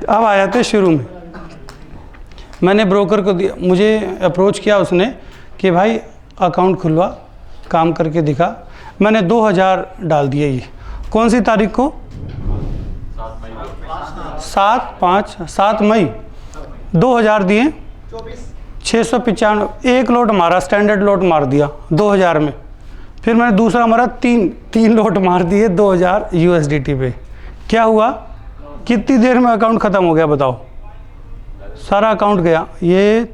अब आ जाते शुरू में। मैंने ब्रोकर को दिया, मुझे अप्रोच किया उसने कि भाई अकाउंट खुलवा, काम करके दिखा। मैंने 2000 डाल दिए। ये कौन सी तारीख को? 7 मई 2000 दिए, 695 एक लोट मारा, स्टैंडर्ड लोट मार दिया 2000 में। फिर मैंने दूसरा मारा, तीन लोट मार दिए 2000 USDT पे। क्या हुआ? कितनी देर में अकाउंट ख़त्म हो गया बताओ? सारा अकाउंट गया। ये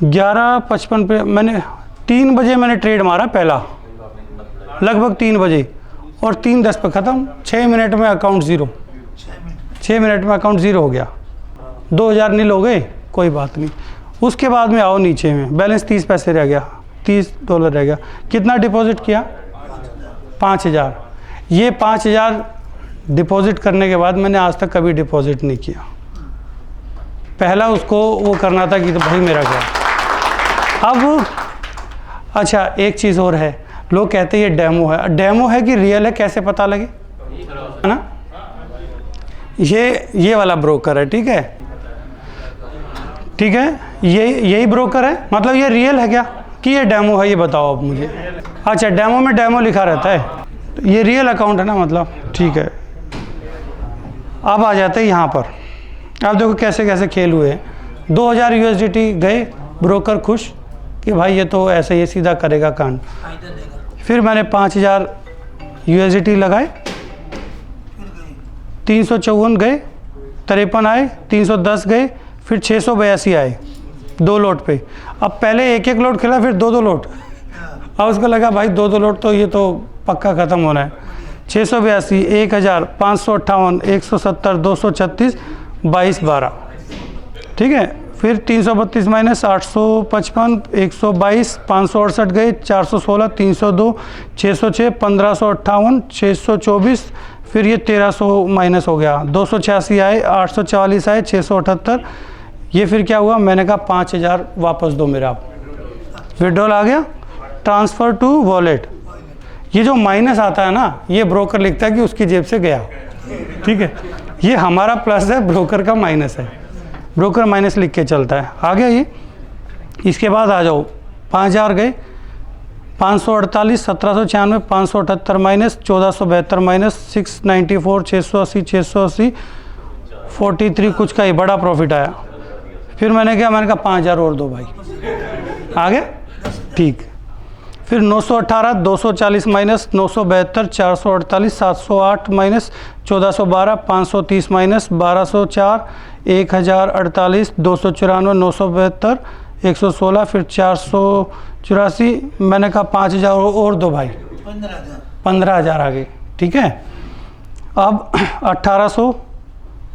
11:55 पे मैंने 3 बजे मैंने ट्रेड मारा पहला, लगभग 3 बजे, और 3:10 पे ख़त्म। 6 मिनट में अकाउंट ज़ीरो, 6 मिनट में अकाउंट ज़ीरो हो गया। 2000 नील हो गए, कोई बात नहीं। उसके बाद में आओ नीचे में, बैलेंस 30 पैसे रह गया, $30 रह गया। कितना डिपॉजिट किया? 5000। ये 5000 डिपॉजिट करने के बाद मैंने आज तक कभी डिपॉजिट नहीं किया। पहला उसको वो करना था कि तो भाई मेरा क्या। अब अच्छा एक चीज़ और है, लोग कहते हैं ये डेमो है। डेमो है कि रियल है कैसे पता लगे, है ना? ये वाला ब्रोकर है, ठीक है, ठीक है, यही ब्रोकर है। मतलब ये रियल है क्या कि ये डेमो है, ये बताओ आप मुझे। अच्छा, डेमो में डेमो लिखा रहता है, ये रियल अकाउंट है ना, मतलब ठीक है। अब आ जाते हैं यहाँ पर। अब देखो कैसे कैसे खेल हुए हैं। 2000 USDT गए, ब्रोकर खुश कि भाई ये तो ऐसे ही सीधा करेगा कांड। फिर मैंने 5000 USDT लगाए, 354 गए, 53 आए, 310 गए, फिर 682 आए 2 लोट पे। अब पहले एक लोट खेला, फिर 2 लोट। अब उसको लगा भाई 2 लोट तो ये तो पक्का ख़त्म होना है। 682, 1000, 558, 170, 236, 22, 12, ठीक है। फिर 332 माइनस 855, 122, 568 गए, 416, 302, 606, 1558, 624, फिर ये 1300 माइनस हो गया, 286 आए, 844 आए, 678। ये फिर क्या हुआ? मैंने कहा 5000 वापस दो मेरा। विड्रॉल आ गया, ट्रांसफ़र टू वॉलेट। ये जो माइनस आता है ना, ये ब्रोकर लिखता है कि उसकी जेब से गया, ठीक है। ये हमारा प्लस है, ब्रोकर का माइनस है। ब्रोकर माइनस लिख के चलता है। आ गया ये। इसके बाद आ जाओ, 5000 गए, 548, 1796, 578 माइनस, 1472 माइनस, 694, 680, 680, 43 कुछ का ही बड़ा प्रॉफिट आया। फिर मैंने कहा 5000 और दो भाई। आ गया, ठीक। फिर 918, 240 माइनस, 972, 448, 708 माइनस, 1412, 530 माइनस, 1204, 1048, 294, 972, 116, फिर 484। मैंने कहा 5000 और दो भाई, 15,000 आ गए, ठीक है। अब 1800,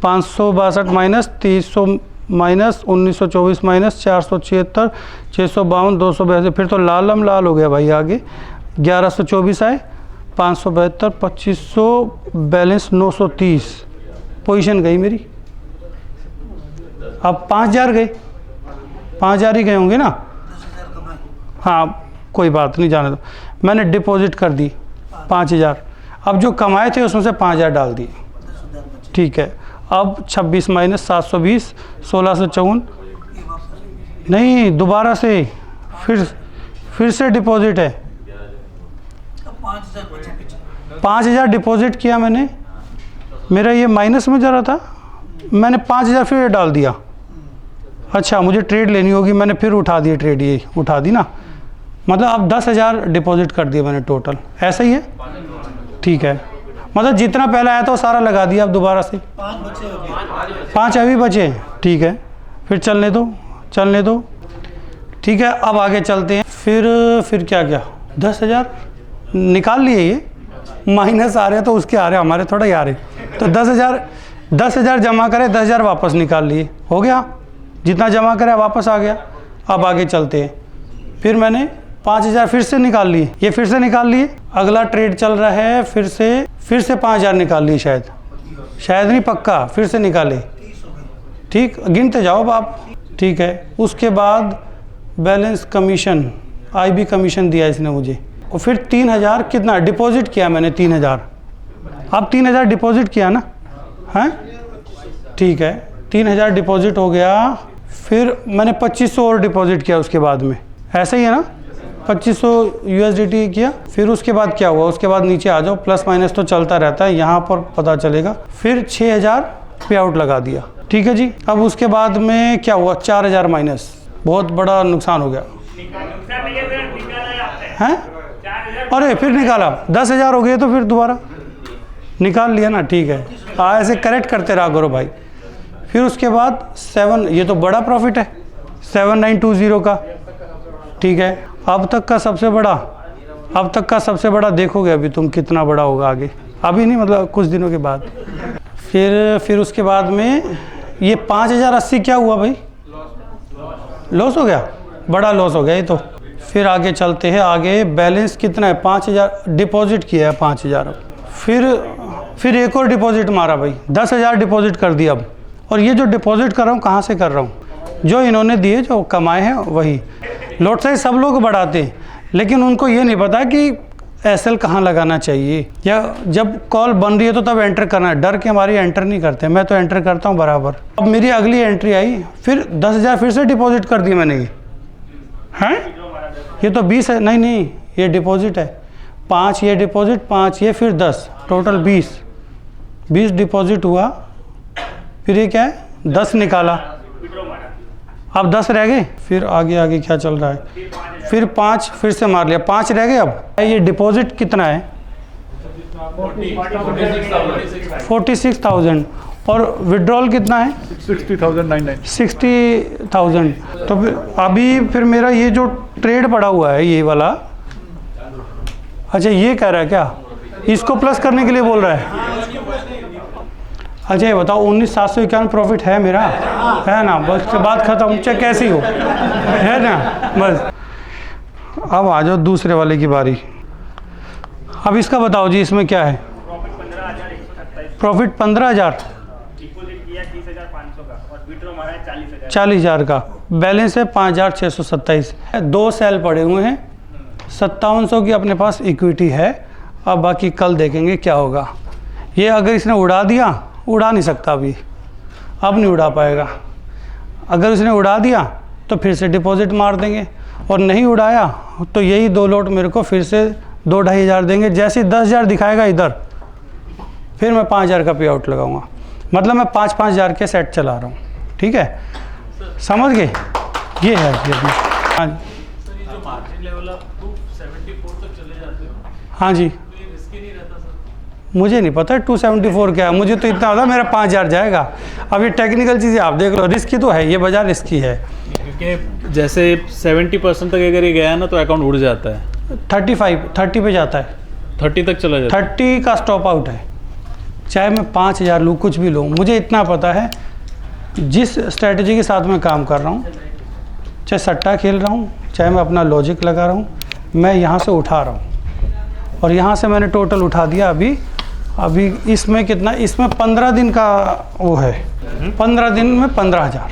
562 माइनस, 300 माइनस, 1924 माइनस, 476, 652, 282। फिर तो लालम लाल हो गया भाई। आगे 1124 आए, 572, 2500, बैलेंस 930, पोजीशन गई मेरी। अब 5000 गए, 5000 ही गए होंगे ना? हाँ, कोई बात नहीं, जाने दो। मैंने डिपॉजिट कर दी 5000। अब जो कमाए थे उसमें से 5000 डाल दिए, ठीक है। अब 26 माइनस 720, 1654, नहीं दोबारा से फिर से डिपॉजिट है। 5000 डिपॉजिट किया मैंने, मेरा ये माइनस में जा रहा था, मैंने 5000 फिर डाल दिया। अच्छा, मुझे ट्रेड लेनी होगी, मैंने फिर उठा दी ट्रेड, ये उठा दी ना, मतलब अब 10,000 डिपॉजिट कर दिया मैंने टोटल। ऐसा ही है, ठीक है। मतलब जितना पहले आया था वो सारा लगा दिया। अब दोबारा से 5 अभी बचे, ठीक है। फिर चलने दो, ठीक है। अब आगे चलते हैं। फिर क्या 10,000 निकाल लिए। ये माइनस आ रहे हैं तो उसके आ रहे, हमारे थोड़ा ही आ रहे। तो 10,000 जमा करे, 10,000 वापस निकाल लिए, हो गया। जितना जमा करे वापस आ गया। अब आगे चलते हैं। फिर मैंने 5000 फिर से निकाल लिए, ये फिर से निकाल लिए। अगला ट्रेड चल रहा है, फिर से 5000 निकाल लिए, शायद नहीं, पक्का फिर से निकाले, ठीक। गिनते जाओ अब आप, ठीक है। उसके बाद बैलेंस कमीशन, IB कमीशन दिया इसने मुझे। और फिर 3000 कितना डिपॉजिट किया मैंने, 3000 अब 3000 डिपॉजिट किया ना, हैं? ठीक है, 3000 डिपॉजिट हो गया, फिर मैंने 2500 और डिपॉजिट किया उसके बाद में, ऐसा ही है ना, 2500 USDT किया। फिर उसके बाद क्या हुआ, उसके बाद नीचे आ जाओ, प्लस माइनस तो चलता रहता है, यहाँ पर पता चलेगा। फिर 6000 पे आउट लगा दिया, ठीक है जी। अब उसके बाद में क्या हुआ, 4000 माइनस, बहुत बड़ा नुकसान हो गया, हैं? अरे फिर निकाला, 10,000 हो गए तो फिर दोबारा निकाल लिया ना, ठीक है। हाँ, ऐसे करेक्ट करते रहा करो भाई। फिर उसके बाद 7, ये तो बड़ा प्रॉफिट है 7920 का, ठीक है। अब तक का सबसे बड़ा देखोगे अभी तुम कितना बड़ा होगा आगे, अभी नहीं मतलब कुछ दिनों के बाद। फिर उसके बाद में ये 5080 क्या हुआ भाई, लॉस हो गया, बड़ा लॉस हो गया ये तो। फिर आगे चलते हैं, आगे बैलेंस कितना है, 5000 डिपॉजिट किया है 5000। फिर एक और डिपॉजिट मारा भाई, 10,000 डिपॉजिट कर दिया अब। और ये जो डिपॉजिट कर रहा हूँ कहाँ से कर रहा हूँ, जो इन्होंने दिए, जो कमाए हैं वही। लॉट साइज सब लोग बढ़ाते हैं, लेकिन उनको ये नहीं पता कि SL कहाँ लगाना चाहिए, या जब कॉल बन रही है तो तब एंटर करना है। डर के हमारी एंटर नहीं करते, मैं तो एंटर करता हूँ बराबर। अब मेरी अगली एंट्री आई, फिर 10,000 फिर से डिपॉजिट कर दी मैंने। ये हैं, ये तो 20 है, नहीं ये डिपॉजिट है, 5 ये डिपॉजिट, 5 ये, फिर 10, टोटल 20 डिपॉजिट हुआ। फिर ये क्या है, 10 निकाला, अब 10 रह गए। फिर आगे क्या चल रहा है, फिर 5 फिर से मार लिया, 5 रह गए। अब ये डिपॉजिट कितना है, 46,000, और विड्रॉल कितना है, 60,000। तो फिर मेरा ये जो ट्रेड पड़ा हुआ है ये वाला, अच्छा ये कह रहा है क्या, इसको प्लस करने के लिए बोल रहा है। अच्छा ये बताओ, 19,751 प्रॉफिट है मेरा, है ना, बस बात खत्म, चाहे कैसी हो, है ना, बस। अब आ जाओ दूसरे वाले की बारी। अब इसका बताओ जी, इसमें क्या है, प्रॉफिट 15,000, 40,000 का, बैलेंस है 5,627, 2 सेल पड़े हुए हैं, 5700 की अपने पास इक्विटी है। अब बाकी कल देखेंगे क्या होगा। ये अगर इसने उड़ा दिया, उड़ा नहीं सकता अभी, अब नहीं उड़ा पाएगा। अगर उसने उड़ा दिया तो फिर से डिपॉजिट मार देंगे, और नहीं उड़ाया तो यही 2 लॉट मेरे को फिर से 2-2.5 हज़ार देंगे। जैसे 10,000 दिखाएगा इधर, फिर मैं 5,000 का पे आउट लगाऊंगा। मतलब मैं 5-5 हज़ार के सेट चला रहा हूँ, ठीक है, समझ गए। ये है हाँ जी, हाँ जी, मुझे नहीं पता 274 क्या है, मुझे तो इतना होता मेरा 5,000 जाएगा। अब ये टेक्निकल चीज़ें आप देख लो, रिस्की तो है, ये बाजार रिस्की है। क्योंकि जैसे 70% तक अगर ये गया ना तो अकाउंट उड़ जाता है, 30 पे जाता है, 30 तक चला जाता है, 30 का स्टॉप आउट है। चाहे मैं 5,000 लूँ, कुछ भी लूँ, मुझे इतना पता है जिस स्ट्रेटजी के साथ मैं काम कर रहा हूँ, चाहे सट्टा खेल रहा हूँ, चाहे मैं अपना लॉजिक लगा रहा हूँ, मैं यहाँ से उठा रहा हूँ। और यहाँ से मैंने टोटल उठा दिया अभी इसमें कितना, इसमें 15 दिन का वो है, 15 दिन में 15,000।